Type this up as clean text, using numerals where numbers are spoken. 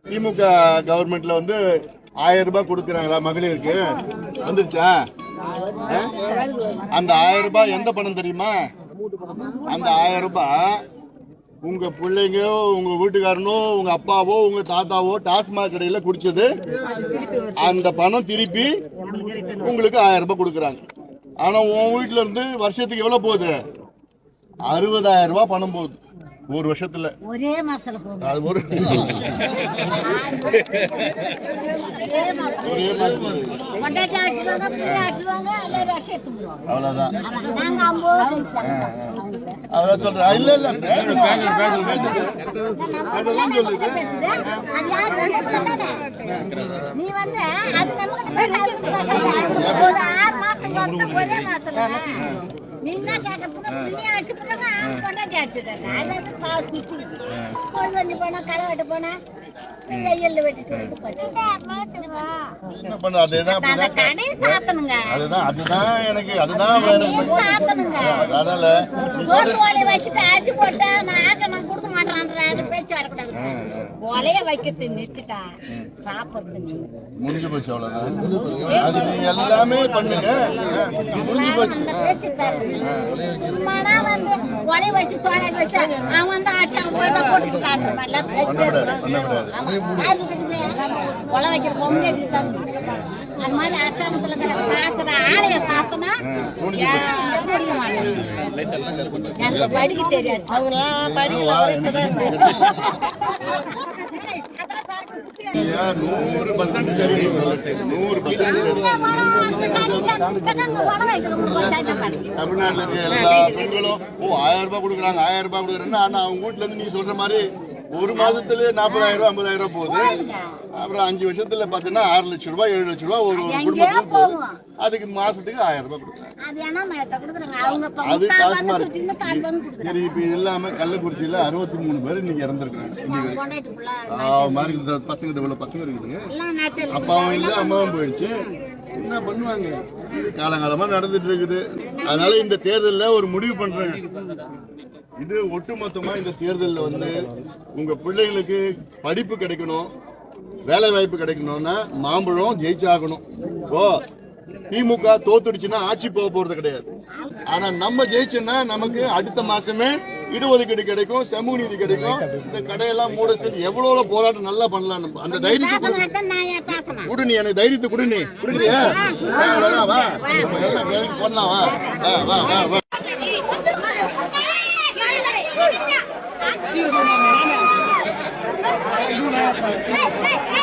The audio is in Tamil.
திமுக கவர்மெண்ட்ல வந்து 1000 ரூபாய் கொடுக்குறாங்களா மகளிருக்கு? வந்துருச்சா? அந்த 1000 ரூபாய் எந்த பணம் தெரியுமா? அந்த 1000 ரூபாய் உங்க பிள்ளைங்க, உங்க வீட்டுக்காரனோ, உங்க அப்பாவோ, உங்க தாத்தாவோ டாஸ்மாக் கடையில குடிச்சது. அந்த பணம் திருப்பி உங்களுக்கு 1000 ரூபாய் கொடுக்குறாங்க. ஆனா உன் வீட்டுல இருந்து வருஷத்துக்கு எவ்வளவு போகுது? 60,000 ரூபாய் பணம் போகுது ஒரு வருஷத்துல. ஒரே மாசத்துல போகுது. அது ஒரு அவ்வளவுதான். அதான் சொல்றேன். இல்ல இல்ல நீ வந்து அது நமக்கு 6 மாசம் ஒரே மாசத்துல நின்னா கேட்கறதுக்கு புண்ணிய அடிச்சு போனாங்க, கொண்டாட்டி அடிச்சுட்டாங்க. அதாவது பால் குடிச்சு பொழுது வண்டி போனா, களை வெட்ட போனா, வெயில்ல வெட்டிட்டு கடை சாத்தனுங்க. அதுதான் எனக்கு அதுதான் வேணும். சாத்தனுங்க. அதனால சோறு ஓலைய வச்சுட்டு அரிசி போட்டா நான் கொடுக்க மாட்டேன் பேச்சு வரக்கூடாது. ஓலைய வைக்கிறது நிறுத்திட்டா சாப்பிடுறது முடிஞ்சு போச்சு. அவ்வளவுதான். அது நீங்க எல்லாமே பண்ணுங்க. முடிஞ்சு போச்சு. அந்த பேச்சு பேரு சும்மானா வந்து ஒலை வச்சு சோலை வச்சு அவன் வந்து ஆட்சி அவன் போய் தான் போட்டுக்கிட்டான். ஒலை வைக்கிற பொம்மை எடுத்துட்டாங்க. அது மாதிரி அரசாங்கத்துல சாத்திர ஆலய சாத்தனா முடிக்க மாட்டேன். எனக்கு படிக்க தெரியாது. அவங்களாம் படிக்கல. 100% சரி. 100% தமிழ்நாட்டில் இருக்க எல்லா பெண்களும் 1000 ரூபாய் கொடுக்குறாங்க, 1000 ரூபாய் கொடுக்குறேன்னா, ஆனா அவங்க வீட்டுல இருந்து நீங்க சொல்ற மாதிரி ஒரு மாதத்துல 40,000 50,000 ரூபாய் போகுது. அப்புறம் 5 வருஷத்துல பாத்தீங்கன்னா 6 லட்சம் ரூபாய் 7 லட்சம் ரூபாய் ஒரு குடும்பத்துக்கு போகுது. அதுக்கு மாசத்துக்கு 1000 ரூபாய் கொடுக்குறாங்க. அது காசுமா இருக்கு. சரி, இப்ப இது இல்லாம கள்ளக்குறிச்சியில 63 பேர் இன்னைக்கு இறந்துருக்காங்க. மாதிரி பசங்க இவ்வளவு பசங்க இருக்குதுங்க. அப்பாவும் இல்லை அம்மாவும் போயிடுச்சு. என்ன பண்ணுவாங்க? காலங்காலமா நடந்துட்டு இருக்குது. அதனால இந்த தேர்தலில் ஒரு முடிவு பண்றேன். இது ஒட்டுமொத்தமா இந்த தேர்தலில் வந்து உங்க பிள்ளைகளுக்கு படிப்பு கிடைக்கணும், வேலை வாய்ப்பு கிடைக்கணும்னா மாம்பழம் ஜெயிச்சாகணும். ஓ திமுக தோத்துடுச்சுன்னா ஆட்சி போக போறது கிடையாது. ஆனா நம்ம ஜெயிச்சோம்னா நமக்கு அடுத்த மாசமே இடஒதுக்கீடு கிடைக்கும், சமூக நீதி கிடைக்கும். இந்த கடையெல்லாம் மூட சொல்லி எவ்வளவு போராட்டம் நல்லா பண்ணலாம். அந்த தைரியத்தை கொடு. நீ எனக்கு தைரியத்தை கொடு. நீ புரிஞ்சியா? பண்ணலாம். வா வா வா வா. Hey!